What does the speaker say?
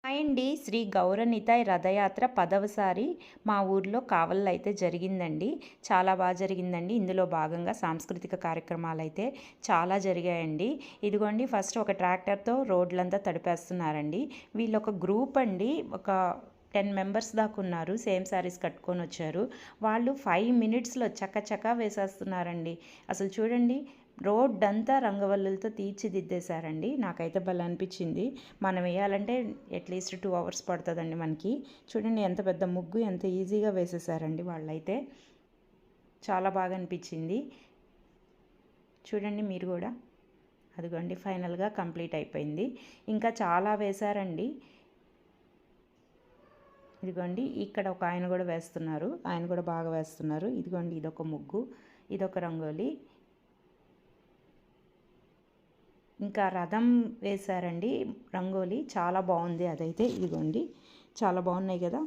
Hi అండి. శ్రీ గౌరనితాయ్ రథయాత్ర 10వసారి మా ఊర్లో కావల్లో అయితే జరిగిందండి. చాలా బాగా జరిగిందండి. ఇందులో భాగంగా సాంస్కృతిక కార్యక్రమాలైతే చాలా జరిగాయండి. ఇదిగోండి ఫస్ట్ ఒక ట్రాక్టర్తో రోడ్లంతా తడిపేస్తున్నారండి. వీళ్ళొక గ్రూప్ అండి. ఒక 10 మెంబర్స్ దాకా ఉన్నారు. సేమ్ శారీస్ కట్టుకొని వచ్చారు. వాళ్ళు 5 మినిట్స్లో చకచకా వేసేస్తున్నారండి. అసలు చూడండి, రోడ్డంతా రంగవల్లులతో తీర్చిదిద్దేశారండి. నాకైతే భలే అనిపించింది. మనం వేయాలంటే అట్లీస్ట్ 2 అవర్స్ పడుతుందండి మనకి. చూడండి ఎంత పెద్ద ముగ్గు ఎంత ఈజీగా వేసేసారండి వాళ్ళైతే. చాలా బాగా అనిపించింది. చూడండి మీరు కూడా. అదిగోండి ఫైనల్గా కంప్లీట్ అయిపోయింది. ఇంకా చాలా వేశారండి. ఇదిగోండి ఇక్కడ ఒక ఆయన కూడా వేస్తున్నారు. ఆయన కూడా బాగా వేస్తున్నారు. ఇదిగోండి ఇదొక ముగ్గు, ఇదొక రంగోలి. ఇంకా రథం వేశారండి రంగోలి. చాలా బాగుంది అదైతే. ఇదిగోండి చాలా బాగున్నాయి కదా.